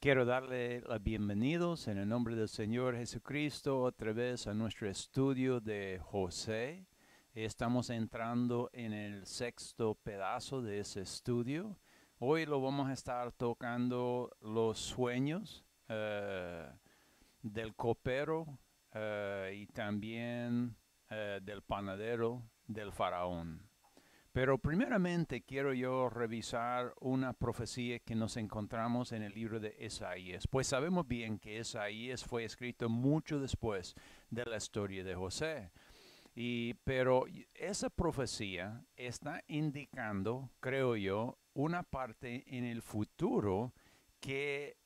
Quiero darle los bienvenidos en el nombre del Señor Jesucristo otra vez a nuestro estudio de José. Estamos entrando en el sexto pedazo de ese estudio. Hoy lo vamos a estar tocando los sueños del copero y también del panadero del faraón. Pero primeramente quiero yo revisar una profecía que nos encontramos en el libro de Isaías, pues sabemos bien que Isaías fue escrito mucho después de la historia de José. Pero esa profecía está indicando, creo yo, una parte en el futuro que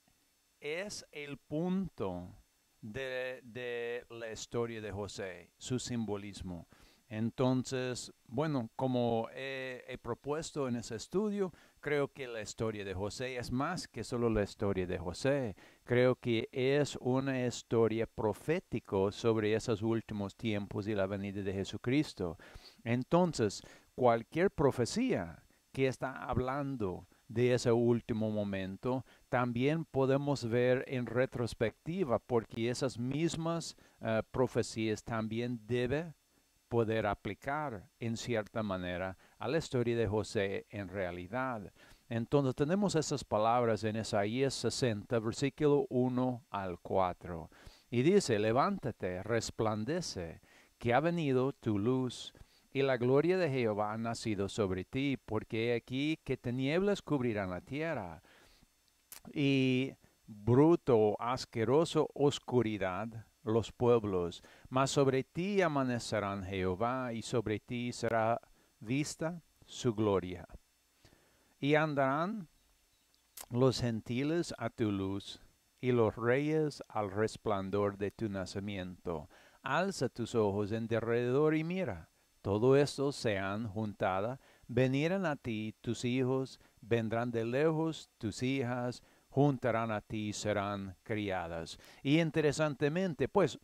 es el punto de la historia de José, su simbolismo. Entonces, bueno, como he propuesto en ese estudio, creo que la historia de José es más que solo la historia de José. Creo que es una historia profética sobre esos últimos tiempos y la venida de Jesucristo. Entonces, cualquier profecía que está hablando de ese último momento, también podemos ver en retrospectiva, porque esas mismas profecías también deben poder aplicar en cierta manera a la historia de José en realidad. Entonces tenemos esas palabras en Isaías 60, versículo 1 al 4. Y dice, levántate, resplandece, que ha venido tu luz, y la gloria de Jehová ha nacido sobre ti, porque he aquí que tinieblas cubrirán la tierra, y bruto, asqueroso oscuridad los pueblos, mas sobre ti amanecerán Jehová, y sobre ti será vista su gloria. Y andarán los gentiles a tu luz, y los reyes al resplandor de tu nacimiento. Alza tus ojos en derredor y mira, todo esto se han juntado, venirán a ti tus hijos, vendrán de lejos tus hijas, juntarán a ti y serán criadas. Y interesantemente, pues,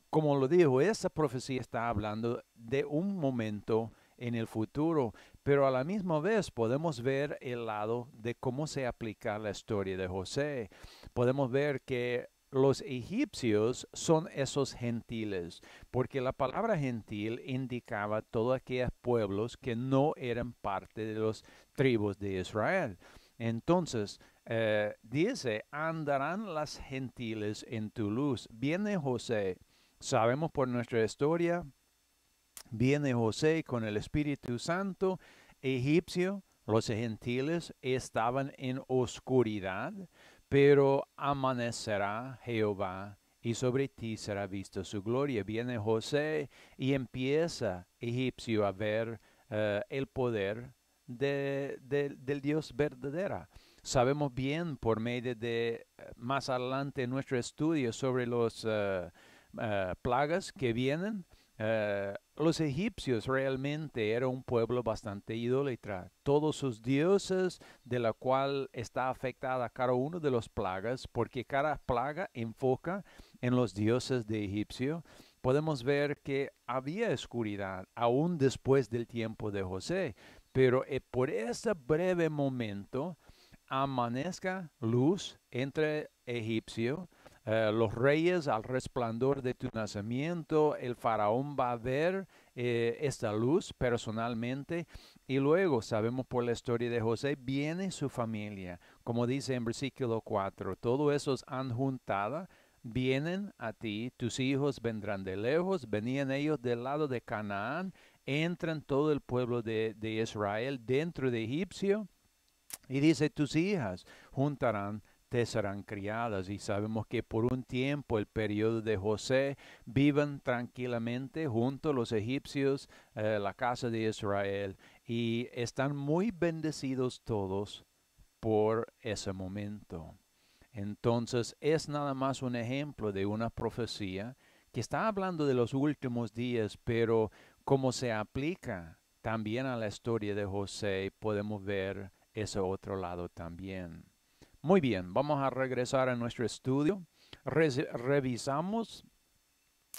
como lo dijo, esa profecía está hablando de un momento en el futuro, pero a la misma vez podemos ver el lado de cómo se aplica la historia de José. Podemos ver que los egipcios son esos gentiles, porque la palabra gentil indicaba todos aquellos pueblos que no eran parte de los tribus de Israel. Entonces, dice, andarán las gentiles en tu luz. Viene José. Sabemos por nuestra historia, viene José con el Espíritu Santo egipcio, los gentiles estaban en oscuridad, pero amanecerá Jehová y sobre ti será vista su gloria. Viene José y empieza egipcio a ver el poder del Dios verdadero. Sabemos bien por medio de más adelante en nuestro estudio sobre los plagas que vienen. Los egipcios realmente era un pueblo bastante idólatra. Todos sus dioses, de la cual está afectada cada uno de los plagas, porque cada plaga enfoca en los dioses de Egipcio. Podemos ver que había oscuridad aún después del tiempo de José, pero por ese breve momento amanezca luz entre egipcio, los reyes al resplandor de tu nacimiento, el faraón va a ver esta luz personalmente y luego sabemos por la historia de José, viene su familia, como dice en versículo 4, todo esos han juntado, vienen a ti, tus hijos vendrán de lejos, venían ellos del lado de Canaán, entran todo el pueblo de Israel dentro de egipcio y dice, tus hijas juntarán, te serán criadas. Y sabemos que por un tiempo, el periodo de José, viven tranquilamente junto a los egipcios, la casa de Israel, y están muy bendecidos todos por ese momento. Entonces es nada más un ejemplo de una profecía que está hablando de los últimos días, pero como se aplica también a la historia de José, podemos ver ese otro lado también. Muy bien, vamos a regresar a nuestro estudio. Revisamos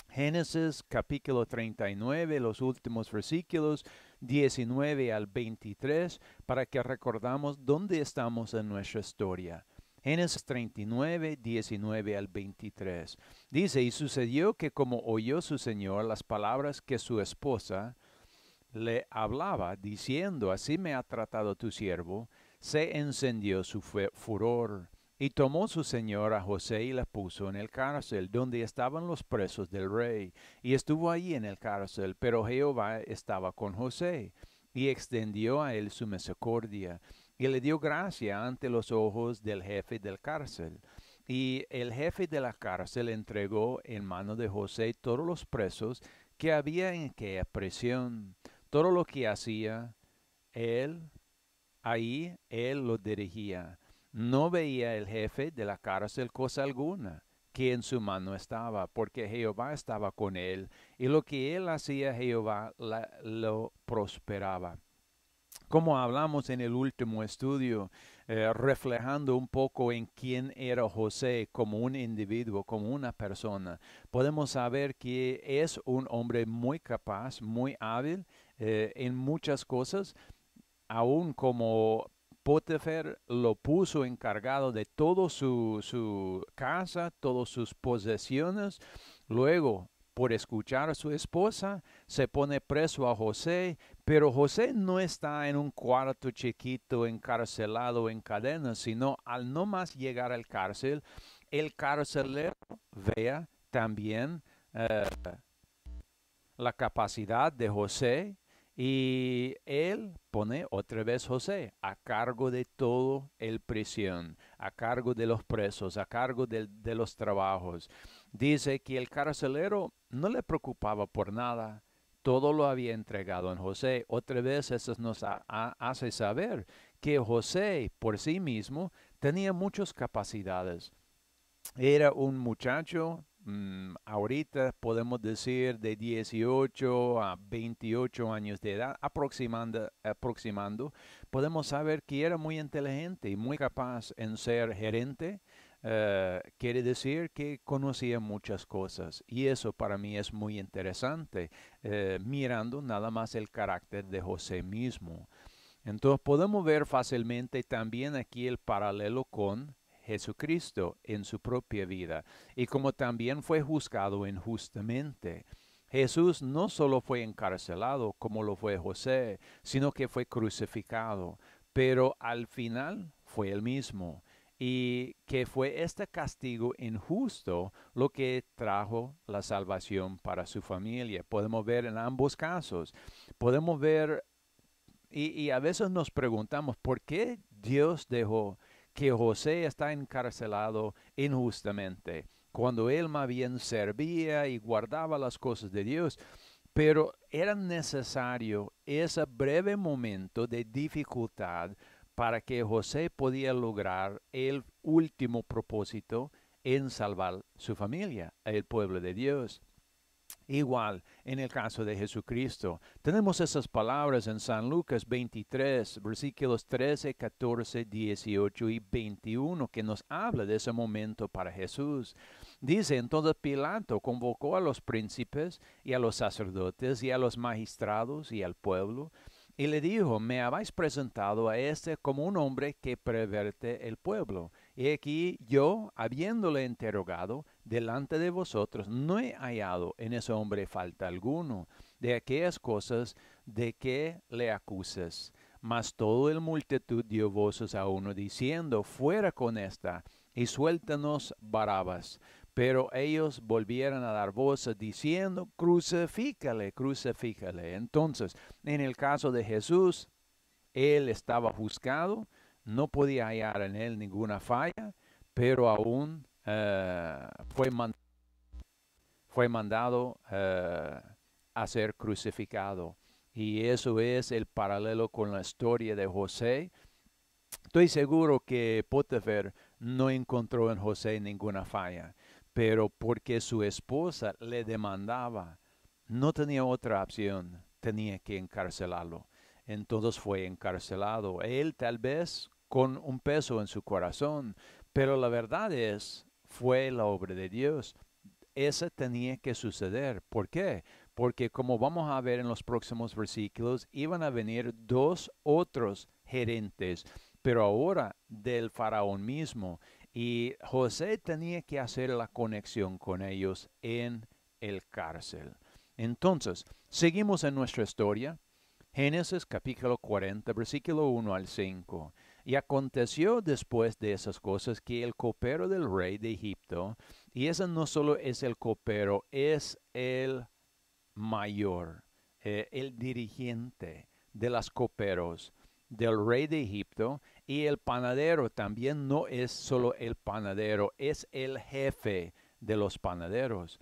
Génesis capítulo 39, los últimos versículos 19 al 23, para que recordamos dónde estamos en nuestra historia. Génesis 39, 19 al 23. Dice, y sucedió que como oyó su señor las palabras que su esposa le hablaba, diciendo, así me ha tratado tu siervo, se encendió su furor. Y tomó su señor a José y le puso en el cárcel, donde estaban los presos del rey. Y estuvo allí en el cárcel, pero Jehová estaba con José, y extendió a él su misericordia, y le dio gracia ante los ojos del jefe del cárcel. Y el jefe de la cárcel entregó en mano de José todos los presos que había en aquella prisión. Todo lo que hacía él, ahí él lo dirigía. No veía el jefe de la cárcel cosa alguna que en su mano estaba, porque Jehová estaba con él, y lo que él hacía Jehová lo prosperaba. Como hablamos en el último estudio, reflejando un poco en quién era José como un individuo, como una persona, podemos saber que es un hombre muy capaz, muy hábil en muchas cosas, aún como Potifar lo puso encargado de todo su casa, todas sus posesiones. Luego, por escuchar a su esposa, se pone preso a José, pero José no está en un cuarto chiquito, encarcelado en cadenas, sino al no más llegar al cárcel, el carcelero vea también eh, la capacidad de José y él pone otra vez José a cargo de todo el prisión, a cargo de los presos, a cargo de los trabajos. Dice que el carcelero no le preocupaba por nada, todo lo había entregado en José. Otra vez eso nos hace saber que José por sí mismo tenía muchas capacidades. Era un muchacho, ahorita podemos decir de 18 a 28 años de edad, aproximando, podemos saber que era muy inteligente y muy capaz en ser gerente. Quiere decir que conocía muchas cosas y eso para mí es muy interesante, mirando nada más el carácter de José mismo. Entonces podemos ver fácilmente también aquí el paralelo con Jesucristo en su propia vida y como también fue juzgado injustamente. Jesús no solo fue encarcelado como lo fue José, sino que fue crucificado, pero al final fue el mismo. Y que fue este castigo injusto lo que trajo la salvación para su familia. Podemos ver en ambos casos. Podemos ver y a veces nos preguntamos, ¿por qué Dios dejó que José está encarcelado injustamente? Cuando él más bien servía y guardaba las cosas de Dios, pero era necesario ese breve momento de dificultad para que José podía lograr el último propósito en salvar su familia, el pueblo de Dios. Igual, en el caso de Jesucristo, tenemos esas palabras en San Lucas 23, versículos 13, 14, 18 y 21, que nos habla de ese momento para Jesús. Dice, entonces Pilato convocó a los príncipes y a los sacerdotes y a los magistrados y al pueblo, y le dijo, me habéis presentado a este como un hombre que pervierte el pueblo. Y aquí yo, habiéndole interrogado delante de vosotros, no he hallado en ese hombre falta alguno de aquellas cosas de que le acuses. Mas todo el multitud dio voces a uno diciendo, fuera con esta, y suéltanos Barabas. Pero ellos volvieron a dar voces diciendo, crucifícale, crucifícale. Entonces, en el caso de Jesús, él estaba juzgado, no podía hallar en él ninguna falla, pero aún fue mandado a ser crucificado. Y eso es el paralelo con la historia de José. Estoy seguro que Potifar no encontró en José ninguna falla, pero porque su esposa le demandaba, no tenía otra opción, tenía que encarcelarlo. Entonces fue encarcelado. Él tal vez con un peso en su corazón, pero la verdad es, fue la obra de Dios. Esa tenía que suceder. ¿Por qué? Porque como vamos a ver en los próximos versículos, iban a venir dos otros gerentes pero ahora del faraón mismo. Y José tenía que hacer la conexión con ellos en el cárcel. Entonces, seguimos en nuestra historia. Génesis capítulo 40, versículo 1 al 5. Y aconteció después de esas cosas que el copero del rey de Egipto, y ese no solo es el copero, es el mayor, el dirigente de los coperos del rey de Egipto, y el panadero también no es solo el panadero, es el jefe de los panaderos.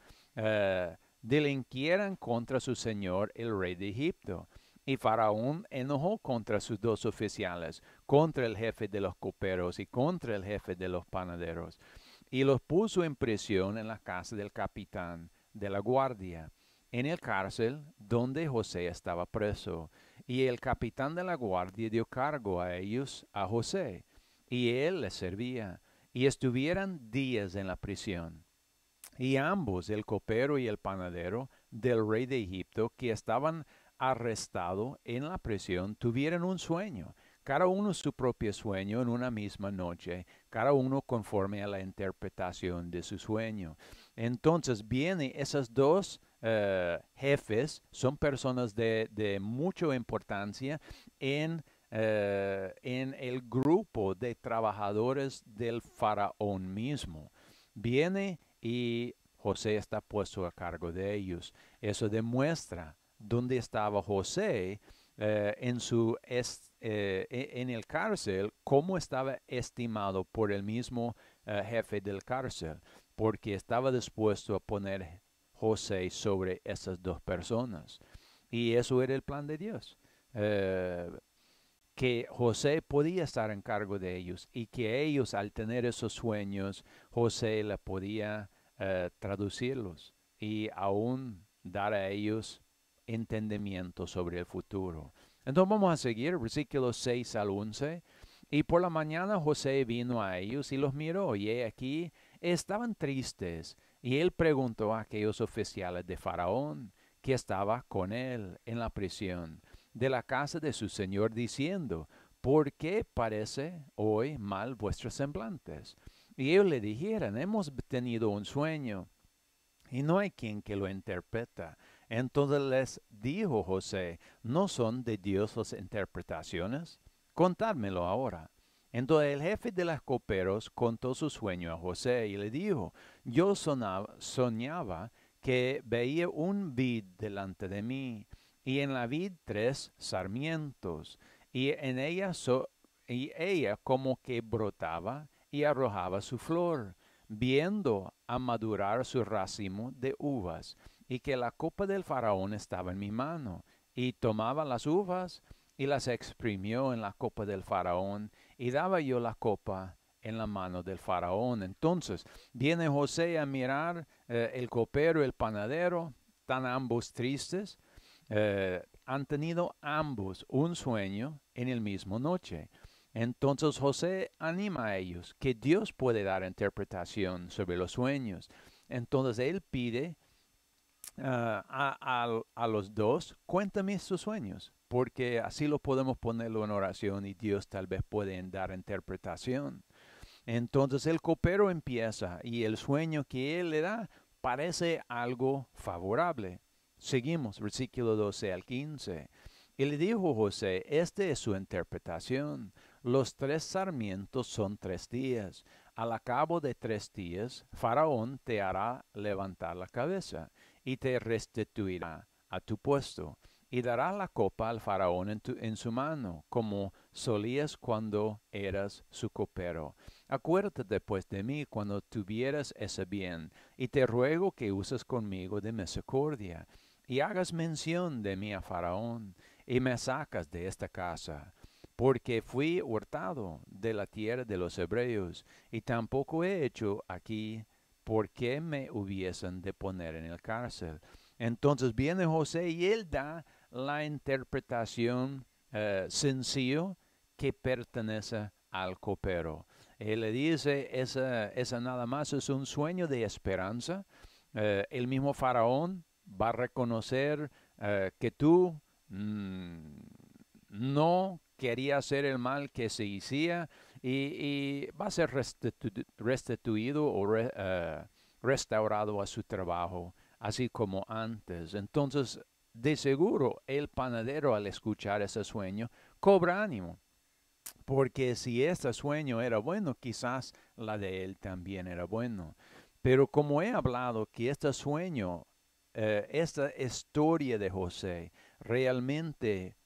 Delinquieran contra su señor el rey de Egipto. Y Faraón enojó contra sus dos oficiales, contra el jefe de los coperos y contra el jefe de los panaderos, y los puso en prisión en la casa del capitán de la guardia, en el cárcel donde José estaba preso. Y el capitán de la guardia dio cargo a ellos, a José, y él les servía, y estuvieran días en la prisión. Y ambos, el copero y el panadero del rey de Egipto, que estaban arrestados en la prisión, tuvieron un sueño, cada uno su propio sueño en una misma noche, cada uno conforme a la interpretación de su sueño. Entonces vienen esos dos jefes, son personas de mucha importancia en el grupo de trabajadores del faraón mismo. Viene y José está puesto a cargo de ellos. Eso demuestra dónde estaba José en el cárcel, cómo estaba estimado por el mismo jefe del cárcel, porque estaba dispuesto a poner José sobre esas dos personas. Y eso era el plan de Dios. Que José podía estar en cargo de ellos y que ellos, al tener esos sueños, José le podía traducirlos y aún dar a ellos entendimiento sobre el futuro. Entonces vamos a seguir, versículos 6 al 11. Y por la mañana José vino a ellos y los miró, y he aquí estaban tristes. Y él preguntó a aquellos oficiales de Faraón que estaba con él en la prisión de la casa de su señor, diciendo: ¿por qué parece hoy mal vuestros semblantes? Y ellos le dijeron: hemos tenido un sueño, y no hay quien que lo interpreta. Entonces les dijo José: ¿no son de Dios las interpretaciones? Contádmelo ahora. Entonces el jefe de los coperos contó su sueño a José y le dijo: yo soñaba que veía un vid delante de mí, y en la vid 3 sarmientos, y en y ella como que brotaba y arrojaba su flor, viendo a madurar su racimo de uvas, y que la copa del faraón estaba en mi mano, y tomaba las uvas y las exprimió en la copa del faraón, y daba yo la copa en la mano del faraón. Entonces viene José a mirar el copero y el panadero, están ambos tristes, han tenido ambos un sueño en el mismo noche. Entonces José anima a ellos que Dios puede dar interpretación sobre los sueños. Entonces él pide a los dos: cuéntame sus sueños, porque así lo podemos ponerlo en oración y Dios tal vez puede dar interpretación. Entonces el copero empieza y el sueño que él le da parece algo favorable. Seguimos, versículo 12 al 15. Y le dijo José: esta es su interpretación. Los 3 sarmientos son 3 días. Al cabo de 3 días, Faraón te hará levantar la cabeza y te restituirá a tu puesto, y dará la copa al faraón en su mano, como solías cuando eras su copero. Acuérdate pues de mí cuando tuvieras ese bien, y te ruego que uses conmigo de misericordia, y hagas mención de mí a Faraón, y me sacas de esta casa, porque fui hurtado de la tierra de los hebreos, y tampoco he hecho aquí porque me hubiesen de poner en el cárcel. Entonces viene José y él da la interpretación sencillo que pertenece al copero. Él le dice: esa nada más es un sueño de esperanza. El mismo faraón va a reconocer que tú no quería hacer el mal que se hacía y va a ser restituido o restaurado a su trabajo, así como antes. Entonces, de seguro, el panadero al escuchar ese sueño cobra ánimo. Porque si este sueño era bueno, quizás la de él también era bueno. Pero como he hablado que este sueño, esta historia de José, realmente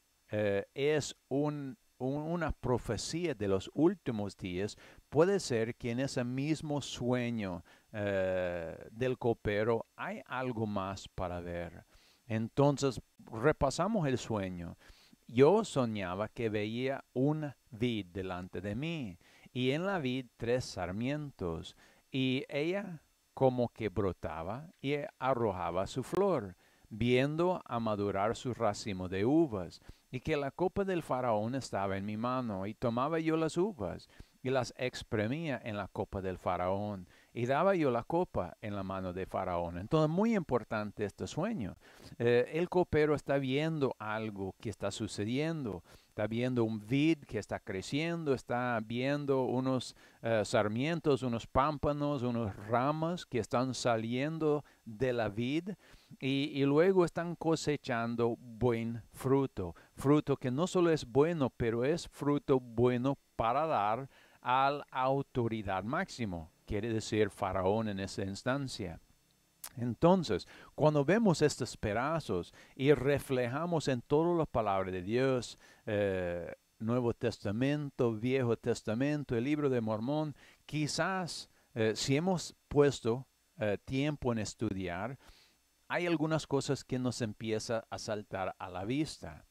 es una profecía de los últimos días, puede ser que en ese mismo sueño del copero hay algo más para ver. Entonces, repasamos el sueño. Yo soñaba que veía una vid delante de mí, y en la vid 3 sarmientos, y ella como que brotaba y arrojaba su flor, viendo a madurar su racimo de uvas, y que la copa del faraón estaba en mi mano, y tomaba yo las uvas, y las exprimía en la copa del faraón, y daba yo la copa en la mano de faraón. Entonces, muy importante este sueño. El copero está viendo algo que está sucediendo, está viendo un vid que está creciendo, está viendo unos sarmientos, unos pámpanos, unas ramas que están saliendo de la vid y luego están cosechando buen fruto, fruto que no solo es bueno, pero es fruto bueno para dar a la autoridad máximo, quiere decir faraón en esa instancia. Entonces, cuando vemos estos pedazos y reflejamos en todas las palabras de Dios, Nuevo Testamento, Viejo Testamento, el libro de Mormón, quizás si hemos puesto tiempo en estudiar, hay algunas cosas que nos empieza a saltar a la vista.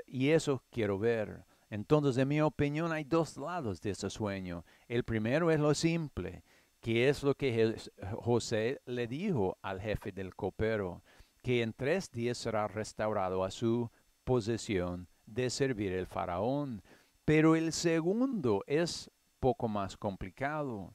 Y eso quiero ver. Entonces, en mi opinión, hay 2 lados de ese sueño. El primero es lo simple, que es lo que José le dijo al jefe del copero, que en 3 días será restaurado a su posesión de servir el faraón. Pero el segundo es poco más complicado.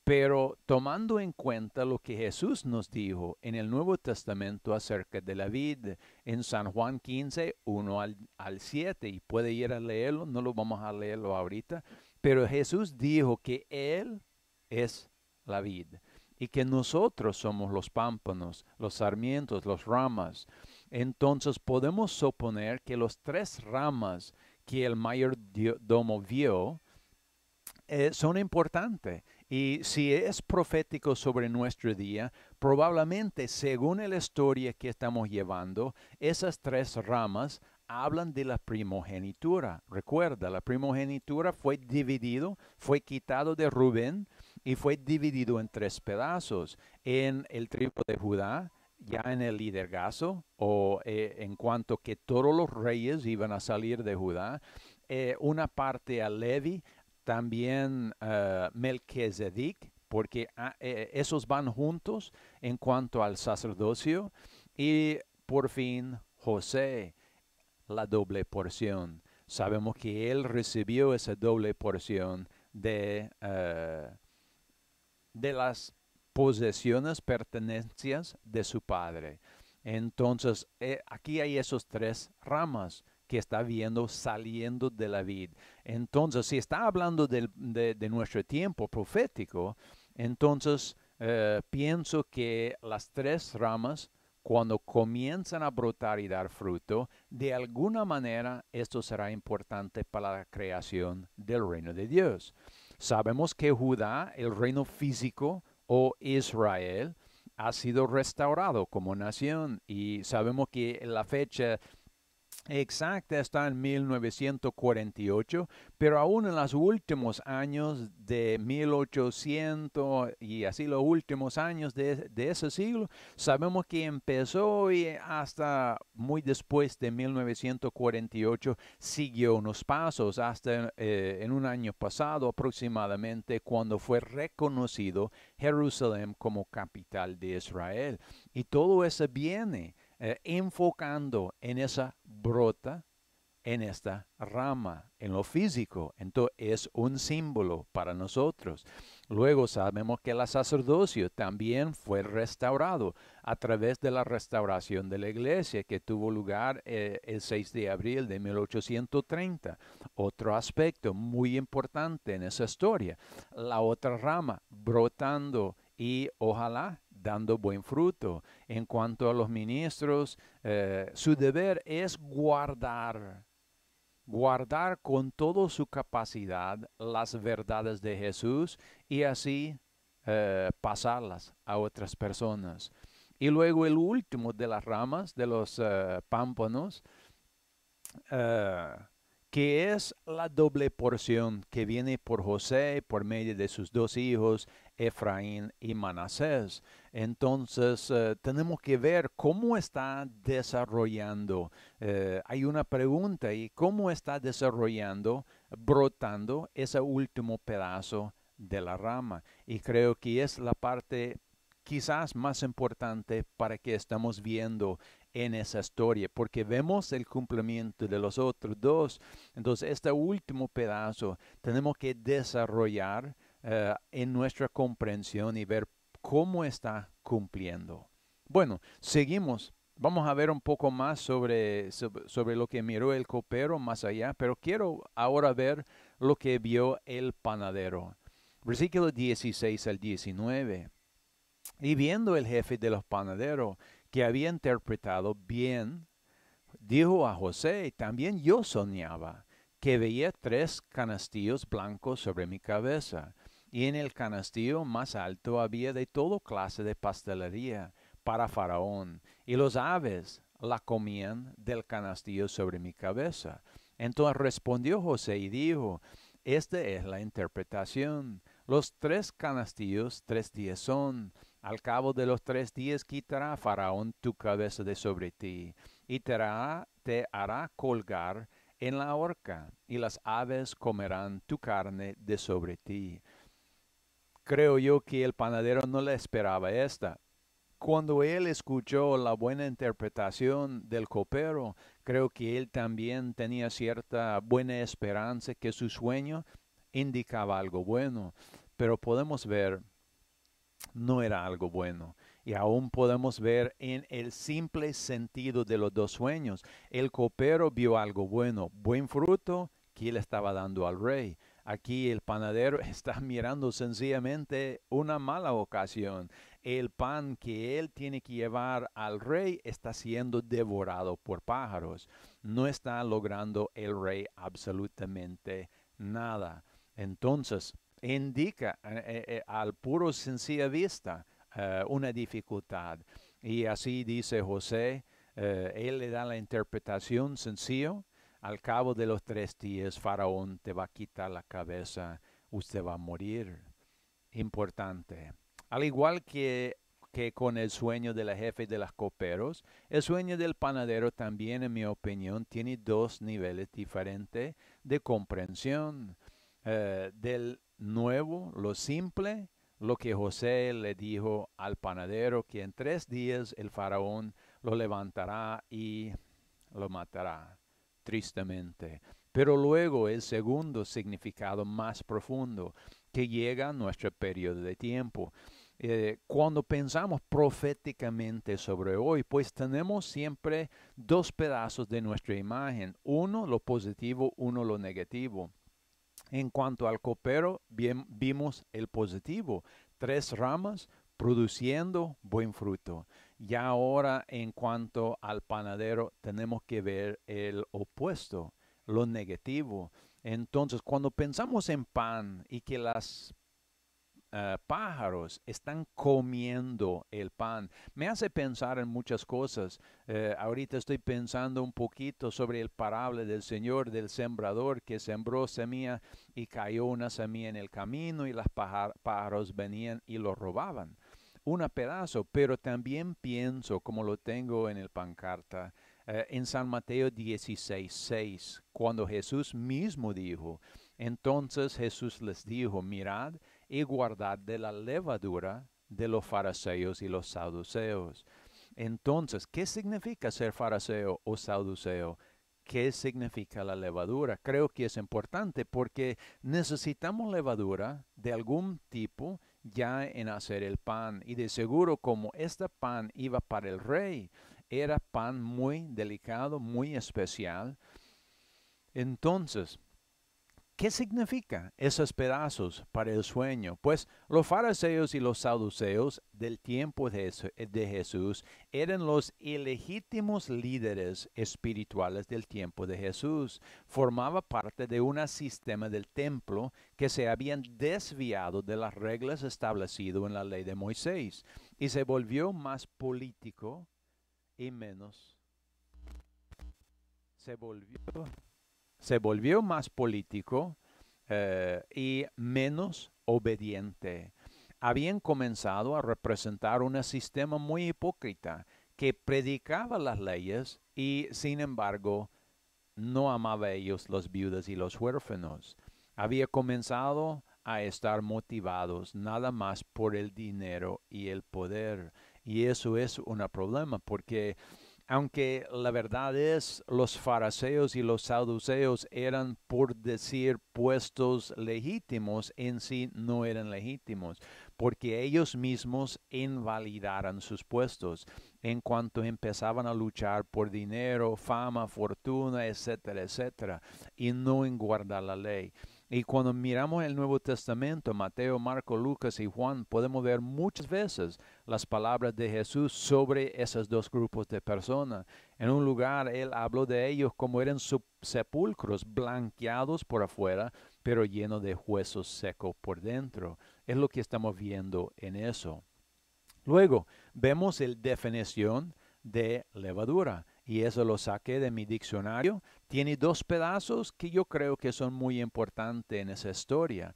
Pero tomando en cuenta lo que Jesús nos dijo en el Nuevo Testamento acerca de la vid, en San Juan 15, 1 al 7, y puede ir a leerlo, no lo vamos a leerlo ahorita, pero Jesús dijo que Él es la vid y que nosotros somos los pámpanos, los sarmientos, las ramas. Entonces podemos suponer que los 3 ramas que el mayordomo vio son importantes. Y si es profético sobre nuestro día, probablemente según la historia que estamos llevando, esas 3 ramas hablan de la primogenitura. Recuerda, la primogenitura fue dividido, fue quitado de Rubén y fue dividido en 3 pedazos. En el tribu de Judá, ya en el liderazgo, o en cuanto que todos los reyes iban a salir de Judá, una parte a Levi, también Melquisedec, porque esos van juntos en cuanto al sacerdocio, y por fin José, la doble porción. Sabemos que él recibió esa doble porción de las posesiones, pertenencias de su padre. Entonces, aquí hay esos 3 ramas que está viendo saliendo de la vid. Entonces, si está hablando de nuestro tiempo profético, entonces pienso que las 3 ramas, cuando comienzan a brotar y dar fruto, de alguna manera esto será importante para la creación del reino de Dios. Sabemos que Judá, el reino físico o Israel, ha sido restaurado como nación, y sabemos que la fecha exacta está en 1948, pero aún en los últimos años de 1800 y así los últimos años de ese siglo, sabemos que empezó y hasta muy después de 1948 siguió unos pasos hasta en un año pasado aproximadamente, cuando fue reconocido Jerusalén como capital de Israel. Y todo eso viene enfocando en esa brota en esta rama, en lo físico. Entonces es un símbolo para nosotros. Luego sabemos que el sacerdocio también fue restaurado a través de la restauración de la iglesia que tuvo lugar el 6 de abril de 1830. Otro aspecto muy importante en esa historia. La otra rama brotando y ojalá dando buen fruto. En cuanto a los ministros, su deber es guardar con toda su capacidad las verdades de Jesús y así pasarlas a otras personas. Y luego el último de las ramas de los pámpanos, eh, que es la doble porción que viene por José por medio de sus dos hijos, Efraín y Manasés. Entonces tenemos que ver cómo está desarrollando. Hay una pregunta y cómo está desarrollando, brotando ese último pedazo de la rama. Y creo que es la parte quizás más importante para que estamos viendo en esa historia, porque vemos el cumplimiento de los otros dos. Entonces, este último pedazo tenemos que desarrollar en nuestra comprensión y ver cómo está cumpliendo. Bueno, seguimos. Vamos a ver un poco más sobre lo que miró el copero más allá, pero quiero ahora ver lo que vio el panadero. Versículo 16 al 19. Y viendo el jefe de los panaderos que había interpretado bien, dijo a José, también yo soñaba que veía 3 canastillos blancos sobre mi cabeza, y en el canastillo más alto había de toda clase de pastelería para Faraón, y los aves la comían del canastillo sobre mi cabeza. Entonces respondió José y dijo, esta es la interpretación. Los 3 canastillos 3 días son. Al cabo de los 3 días quitará Faraón tu cabeza de sobre ti, y te hará colgar en la horca, y las aves comerán tu carne de sobre ti. Creo yo que el panadero no le esperaba esta. Cuando él escuchó la buena interpretación del copero, creo que él también tenía cierta buena esperanza que su sueño indicaba algo bueno. Pero podemos ver, no era algo bueno. Y aún podemos ver en el simple sentido de los dos sueños. El copero vio algo bueno, buen fruto que él estaba dando al rey. Aquí el panadero está mirando sencillamente una mala ocasión. El pan que él tiene que llevar al rey está siendo devorado por pájaros. No está logrando el rey absolutamente nada. Entonces, indica al puro sencilla vista una dificultad. Y así dice José, él le da la interpretación sencillo. Al cabo de los 3 días, Faraón te va a quitar la cabeza, usted va a morir. Importante. Al igual que con el sueño de la jefe de los coperos, el sueño del panadero también, en mi opinión, tiene 2 niveles diferentes de comprensión. Del nuevo, lo simple, lo que José le dijo al panadero, que en 3 días el faraón lo levantará y lo matará, tristemente. Pero luego el segundo significado más profundo, que llega a nuestro periodo de tiempo. Cuando pensamos proféticamente sobre hoy, pues tenemos siempre 2 pedazos de nuestra imagen, uno lo positivo, uno lo negativo. En cuanto al copero, bien, vimos el positivo, 3 ramas produciendo buen fruto. Ya ahora, en cuanto al panadero, tenemos que ver el opuesto, lo negativo. Entonces, cuando pensamos en pan y que las pájaros están comiendo el pan, me hace pensar en muchas cosas. Ahorita estoy pensando un poquito sobre el parábola del Señor, del sembrador que sembró semilla y cayó una semilla en el camino y los pájaros venían y lo robaban. Un pedazo, pero también pienso, como lo tengo en el pancarta, en San Mateo 16:6, cuando Jesús mismo dijo, entonces Jesús les dijo, mirad y guardad de la levadura de los fariseos y los saduceos. Entonces, ¿qué significa ser fariseo o saduceo? qué significa la levadura. Creo que es importante porque necesitamos levadura de algún tipo ya en hacer el pan. Y de seguro como este pan iba para el rey, era pan muy delicado, muy especial. Entonces, ¿qué significa esos pedazos para el sueño? Pues los fariseos y los saduceos del tiempo de Jesús eran los ilegítimos líderes espirituales del tiempo de Jesús. Formaba parte de un sistema del templo que se habían desviado de las reglas establecidas en la ley de Moisés y se volvió más político y menos. Se volvió se volvió más político y menos obediente. Habían comenzado a representar un sistema muy hipócrita que predicaba las leyes y, sin embargo, no amaba a ellos los viudas y los huérfanos. Había comenzado a estar motivados nada más por el dinero y el poder. Y eso es un problema porque aunque la verdad es, los fariseos y los saduceos eran, por decir, puestos legítimos, en sí no eran legítimos, porque ellos mismos invalidaron sus puestos en cuanto empezaban a luchar por dinero, fama, fortuna, etcétera, etcétera, y no en guardar la ley. Y cuando miramos el Nuevo Testamento, Mateo, Marcos, Lucas y Juan, podemos ver muchas veces las palabras de Jesús sobre esos dos grupos de personas. En un lugar, él habló de ellos como eran sepulcros blanqueados por afuera, pero llenos de huesos secos por dentro. Es lo que estamos viendo en eso. Luego, vemos la definición de levadura, y eso lo saqué de mi diccionario. Tiene dos pedazos que yo creo que son muy importantes en esa historia.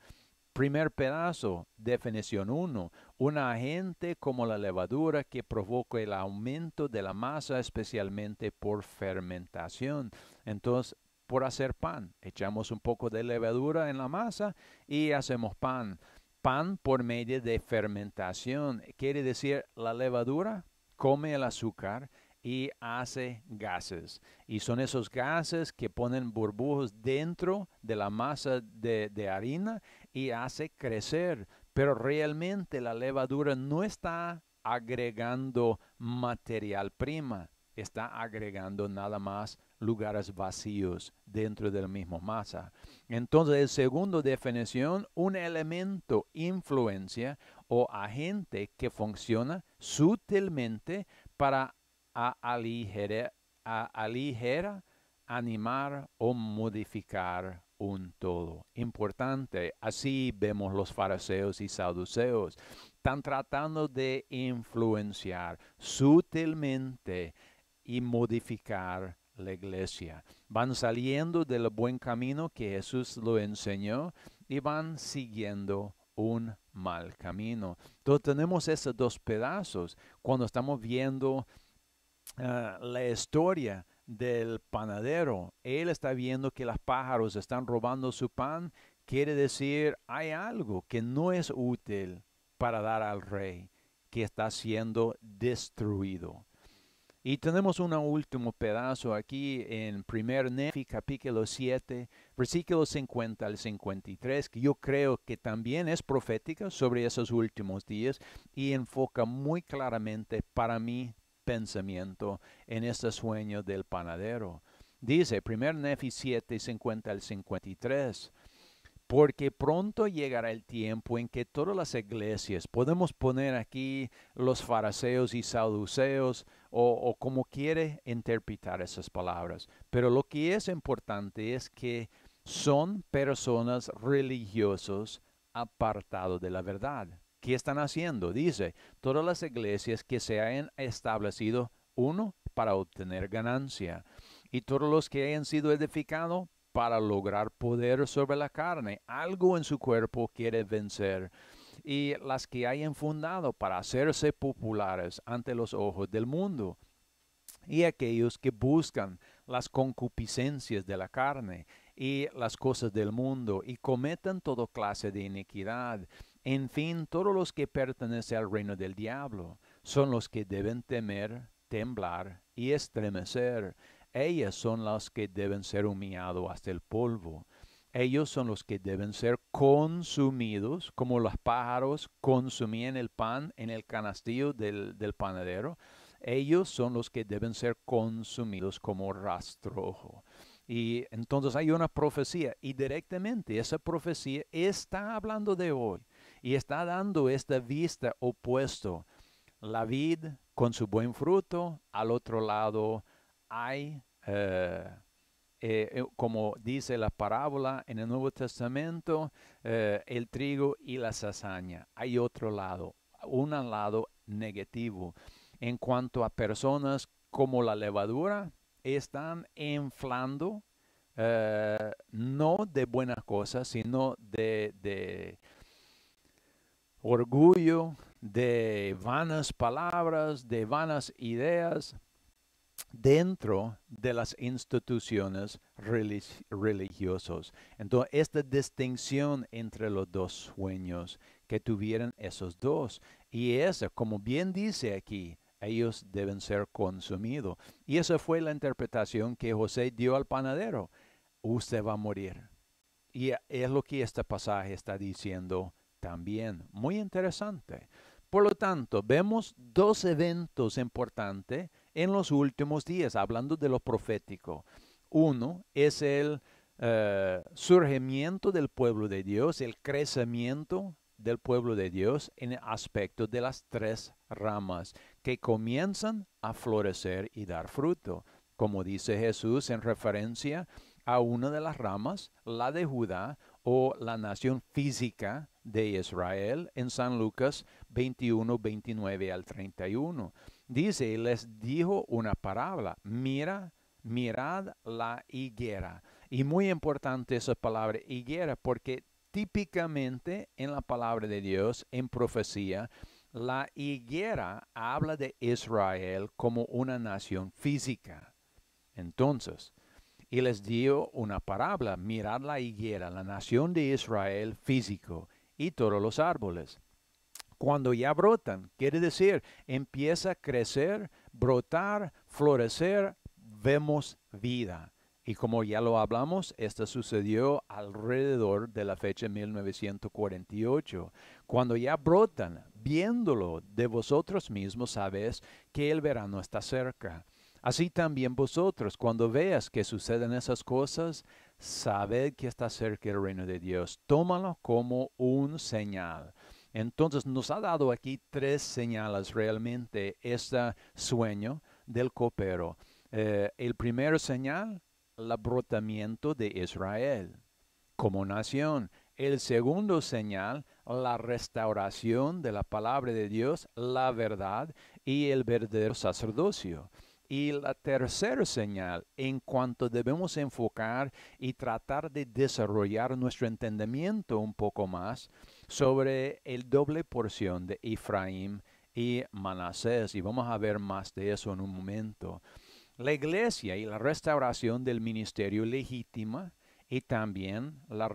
Primer pedazo, definición 1, un agente como la levadura que provoca el aumento de la masa, especialmente por fermentación. Entonces, por hacer pan, echamos un poco de levadura en la masa y hacemos pan. Pan por medio de fermentación, quiere decir la levadura come el azúcar y hace gases. Y son esos gases que ponen burbujas dentro de la masa de harina y hace crecer. Pero realmente la levadura no está agregando material prima, está agregando nada más lugares vacíos dentro de la misma masa. Entonces, el segundo definición, un elemento, influencia o agente que funciona sutilmente para aligerar, animar o modificar un todo. Importante, así vemos los fariseos y saduceos. Están tratando de influenciar sutilmente y modificar la iglesia. Van saliendo del buen camino que Jesús lo enseñó y van siguiendo un mal camino. Entonces tenemos esos dos pedazos cuando estamos viendo la historia del panadero. Él está viendo que los pájaros están robando su pan. Quiere decir, hay algo que no es útil para dar al rey, que está siendo destruido. Y tenemos un último pedazo aquí en 1 Nefi, capítulo 7, versículos 50 al 53, que yo creo que también es profética sobre esos últimos días y enfoca muy claramente para mi pensamiento en este sueño del panadero. Dice 1 Nefi 7, 50 al 53. Porque pronto llegará el tiempo en que todas las iglesias, podemos poner aquí los fariseos y saduceos, o como quiere interpretar esas palabras, pero lo que es importante es que son personas religiosos apartados de la verdad. ¿Qué están haciendo? Dice, todas las iglesias que se hayan establecido, uno, para obtener ganancia, y todos los que hayan sido edificados, para lograr poder sobre la carne. Algo en su cuerpo quiere vencer. Y las que hayan fundado para hacerse populares ante los ojos del mundo. Y aquellos que buscan las concupiscencias de la carne y las cosas del mundo y cometan toda clase de iniquidad. En fin, todos los que pertenecen al reino del diablo son los que deben temer, temblar y estremecer. ellas son las que deben ser humillados hasta el polvo. Ellos son los que deben ser consumidos, como los pájaros consumían el pan en el canastillo del panadero. Ellos son los que deben ser consumidos como rastrojo. Y entonces hay una profecía y directamente esa profecía está hablando de hoy y está dando esta vista opuesto. La vid con su buen fruto, al otro lado hay, como dice la parábola en el Nuevo Testamento, el trigo y la cizaña. Hay otro lado, un lado negativo. En cuanto a personas como la levadura, están inflando, no de buenas cosas, sino de orgullo, de vanas palabras, de vanas ideas dentro de las instituciones religiosas. Entonces, esta distinción entre los dos sueños que tuvieron esos dos, y eso, como bien dice aquí, ellos deben ser consumidos. Y esa fue la interpretación que José dio al panadero. Usted va a morir. Y es lo que este pasaje está diciendo también. Muy interesante. Por lo tanto, vemos dos eventos importantes en los últimos días, hablando de lo profético. Uno es el surgimiento del pueblo de Dios, el crecimiento del pueblo de Dios en el aspecto de las tres ramas que comienzan a florecer y dar fruto. Como dice Jesús en referencia a una de las ramas, la de Judá o la nación física de Israel en San Lucas 21, 29 al 31. Dice, y les dijo una parábola, mirad la higuera. Y muy importante esa palabra higuera porque típicamente en la palabra de Dios, en profecía, la higuera habla de Israel como una nación física. Entonces, y les dio una parábola, mirad la higuera, la nación de Israel físico y todos los árboles. Cuando ya brotan, quiere decir, empieza a crecer, brotar, florecer, vemos vida. Y como ya lo hablamos, esto sucedió alrededor de la fecha 1948. Cuando ya brotan, viéndolo de vosotros mismos, sabéis que el verano está cerca. Así también vosotros, cuando veas que suceden esas cosas, sabed que está cerca el reino de Dios. Tómalo como un señal. Entonces nos ha dado aquí tres señales realmente este sueño del copero. El primer señal, el brotamiento de Israel como nación. El segundo señal, la restauración de la palabra de Dios, la verdad y el verdadero sacerdocio. Y la tercera señal, en cuanto debemos enfocar y tratar de desarrollar nuestro entendimiento un poco más sobre el doble porción de Efraín y Manasés. Y vamos a ver más de eso en un momento. La iglesia y la restauración del ministerio legítima y también la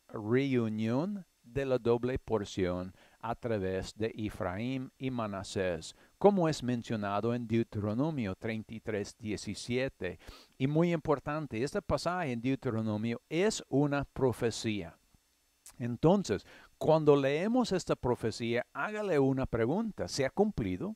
reunión de la doble porción a través de Efraín y Manasés, como es mencionado en Deuteronomio 33, 17. Y muy importante, este pasaje en Deuteronomio es una profecía. Entonces, cuando leemos esta profecía, hágale una pregunta. ¿Se ha cumplido?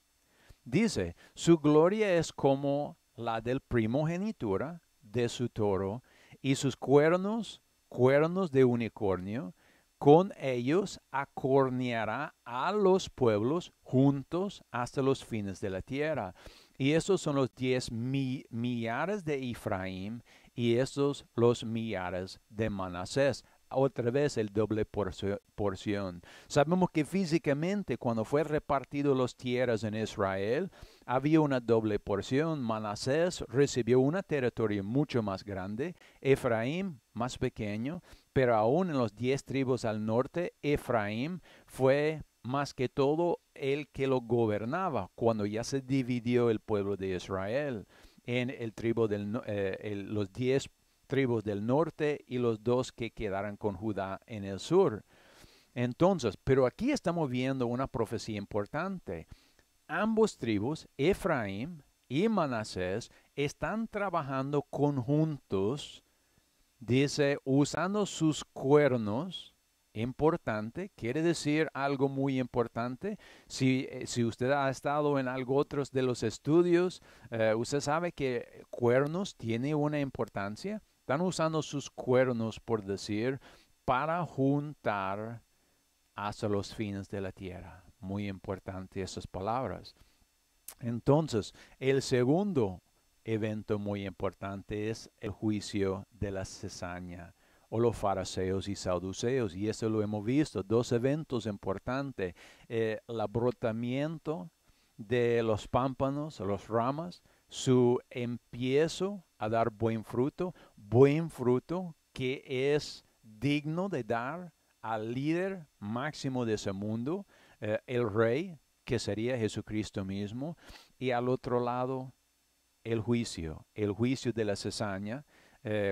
Dice, su gloria es como la del primogenitura de su toro y sus cuernos, cuernos de unicornio. Con ellos acorneará a los pueblos juntos hasta los fines de la tierra. Y estos son los 10 millares de Efraín y estos los millares de Manasés. Otra vez el doble porción. Sabemos que físicamente cuando fue repartido las tierras en Israel, había una doble porción. Manasés recibió un territorio mucho más grande, Efraín más pequeño, pero aún en los 10 tribus al norte, Efraín fue más que todo el que lo gobernaba cuando ya se dividió el pueblo de Israel en el tribu los 10 tribus del norte y los 2 que quedaron con Judá en el sur. Entonces, pero aquí estamos viendo una profecía importante. Ambos tribus, Efraín y Manasés, están trabajando conjuntos, dice, usando sus cuernos. Importante, quiere decir algo muy importante. Si usted ha estado en algo otros de los estudios, usted sabe que cuernos tiene una importancia. Están usando sus cuernos, por decir, para juntar hasta los fines de la tierra. Muy importante esas palabras. Entonces, el segundo evento muy importante es el juicio de la cizaña o los fariseos y saduceos. Y eso lo hemos visto, dos eventos importantes. El abrotamiento de los pámpanos, los ramas, su empiezo a dar buen fruto que es digno de dar al líder máximo de ese mundo, el rey, que sería Jesucristo mismo, y al otro lado el juicio de la cizaña,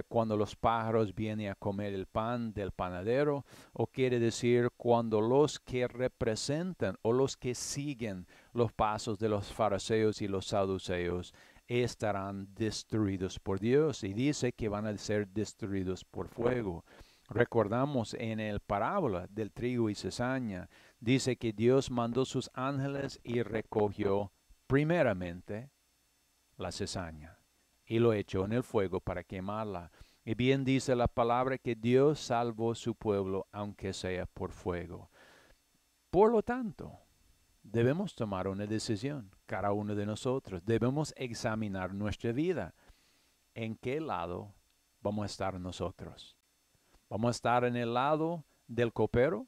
cuando los pájaros vienen a comer el pan del panadero, o quiere decir cuando los que representan o los que siguen los pasos de los fariseos y los saduceos estarán destruidos por Dios, y dice que van a ser destruidos por fuego. Recordamos en el parábola del trigo y cizaña, dice que Dios mandó sus ángeles y recogió primeramente la cizaña y lo echó en el fuego para quemarla. Y bien dice la palabra que Dios salvó su pueblo aunque sea por fuego. Por lo tanto, debemos tomar una decisión, cada uno de nosotros. Debemos examinar nuestra vida. ¿En qué lado vamos a estar nosotros? ¿Vamos a estar en el lado del copero,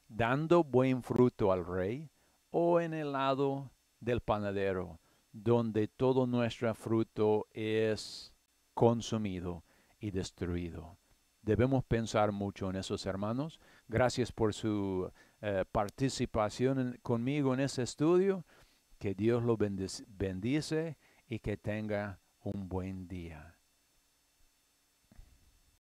dando buen fruto al rey, o en el lado del panadero, donde todo nuestro fruto es consumido y destruido? Debemos pensar mucho en esos, hermanos. Gracias por su participación conmigo en este estudio. Que Dios lo bendice y que tenga un buen día.